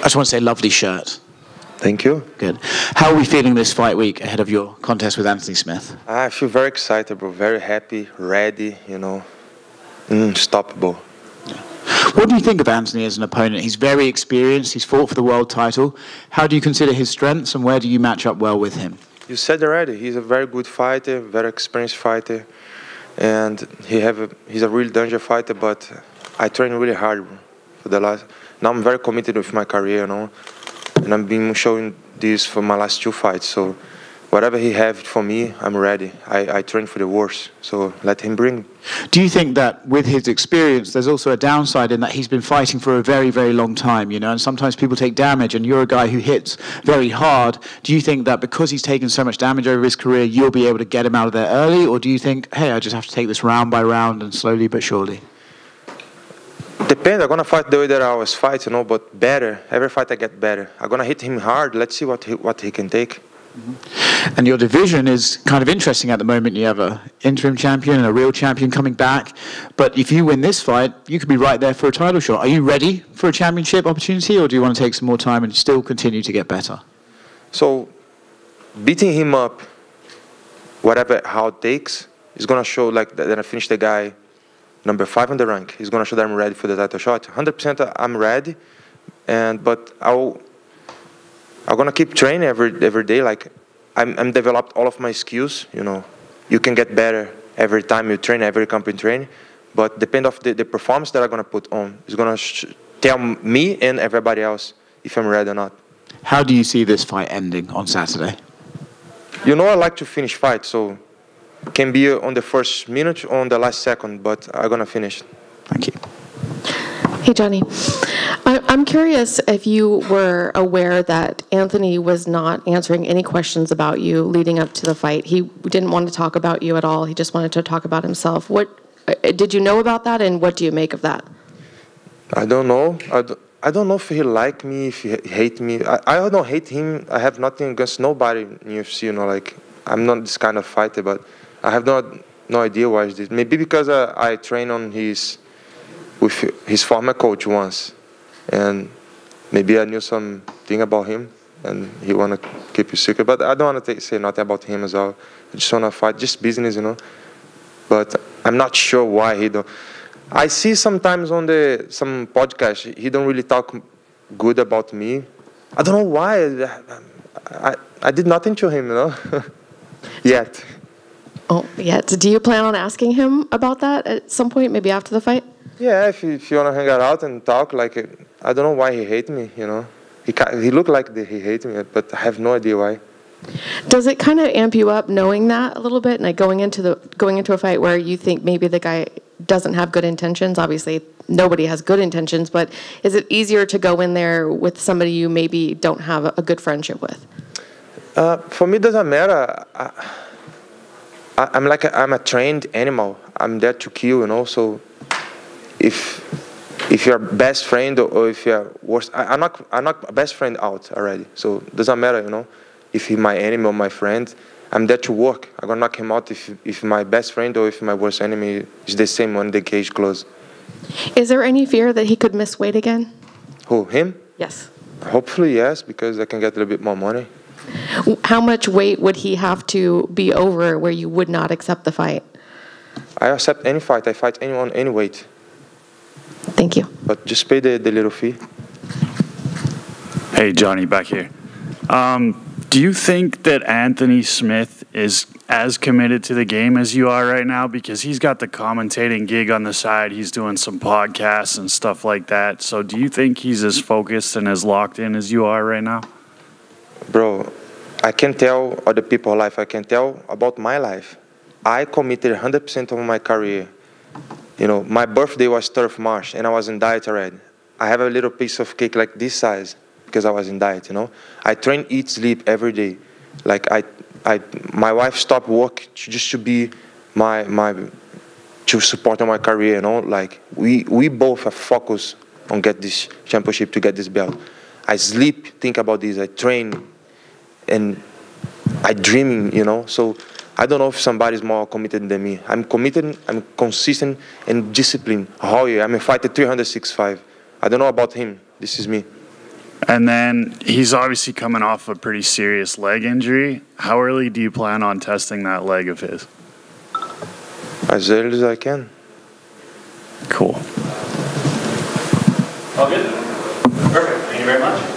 just want to say lovely shirt. Thank you. Good. How are we feeling this fight week ahead of your contest with Anthony Smith? I feel very excited, bro. Very happy, ready, unstoppable. What do you think of Anthony as an opponent? He's very experienced. He's fought for the world title. How do you consider his strengths, and where do you match up well with him? You said already. He's a very good fighter, very experienced fighter, and he's a real danger fighter. But I train really hard for the last. Now I'm very committed with my career, and I've been showing this for my last 2 fights. So whatever he has for me, I'm ready. I train for the worst, so let him bring. Do you think that with his experience, there's also a downside in that he's been fighting for a very, very long time, and sometimes people take damage, and you're a guy who hits very hard. Do you think that because he's taken so much damage over his career, you'll be able to get him out of there early, or do you think, hey, I just have to take this round by round and slowly but surely? Depends. I'm gonna fight the way that I always fight, but better. Every fight I get better. I'm gonna hit him hard. Let's see what he can take. And your division is kind of interesting at the moment. You have an interim champion and a real champion coming back. But if you win this fight, you could be right there for a title shot. Are you ready for a championship opportunity, or do you want to take some more time and still continue to get better? So, beating him up, how it takes, is going to show that I finished the guy number 5 on the rank. He's going to show that I'm ready for the title shot. 100% I'm ready, but I'm gonna keep training every day. I'm developed all of my skills. You can get better every time you train, every camp you train. But depend of the performance that I'm gonna put on is gonna tell me and everybody else if I'm ready or not. How do you see this fight ending on Saturday? I like to finish fights, so it can be on the first minute or on the last second, but I'm gonna finish. Thank you. Hey, Johnny. I'm curious if you were aware that Anthony was not answering any questions about you leading up to the fight. He didn't want to talk about you at all. He just wanted to talk about himself. What did you know about that, and what do you make of that? I don't know. I don't know if he like me, if he hate me. I don't hate him. I have nothing against nobody in UFC. I'm not this kind of fighter, but I have no idea why he did. Maybe because I train on with his former coach once, and maybe I knew something about him, and he want to keep it secret. But I don't want to say nothing about him as well. I just want to fight, just business, But I'm not sure why he don't. I see sometimes on some podcast he don't really talk good about me. I don't know why. I did nothing to him, yet. Oh, yet. Do you plan on asking him about that at some point, maybe after the fight? Yeah, if you want to hang out and talk, I don't know why he hates me, He looked like he hates me, but I have no idea why. Does it kind of amp you up knowing that a little bit, and going into a fight where you think maybe the guy doesn't have good intentions? Obviously, nobody has good intentions, but is it easier to go in there with somebody you maybe don't have a good friendship with? For me, it doesn't matter. I'm a trained animal. I'm there to kill, So if you're best friend or if you're worse, I'm not best friend out already. So it doesn't matter, If he's my enemy or my friend, I'm there to work. I'm gonna knock him out if my best friend or if my worst enemy is the same when the cage close. Is there any fear that he could miss weight again? Who, him? Yes. Hopefully, yes, because I can get a little bit more money. How much weight would he have to be over where you would not accept the fight? I accept any fight. I fight anyone, any weight. Thank you. But just pay the little fee. Hey, Johnny, back here. Do you think that Anthony Smith is as committed to the game as you are right now? Because he's got the commentating gig on the side. He's doing some podcasts and stuff like that. So do you think he's as focused and as locked in as you are right now? Bro, I can tell other people's life. I can tell about my life. I committed 100% of my career. My birthday was 3rd of March, and I was in diet already. I have a little piece of cake like this size because I was in diet, I train, eat, sleep every day. My wife stopped work just to be to support my career, We both are focused on get this championship, to get this belt. I sleep, think about this. I train, and I dreaming, So I don't know if somebody's more committed than me. I'm committed, I'm consistent, and disciplined. I'm a fighter 365. I don't know about him. This is me. And then he's obviously coming off a pretty serious leg injury. How early do you plan on testing that leg of his? As early as I can. Cool. All good? Perfect. Thank you very much.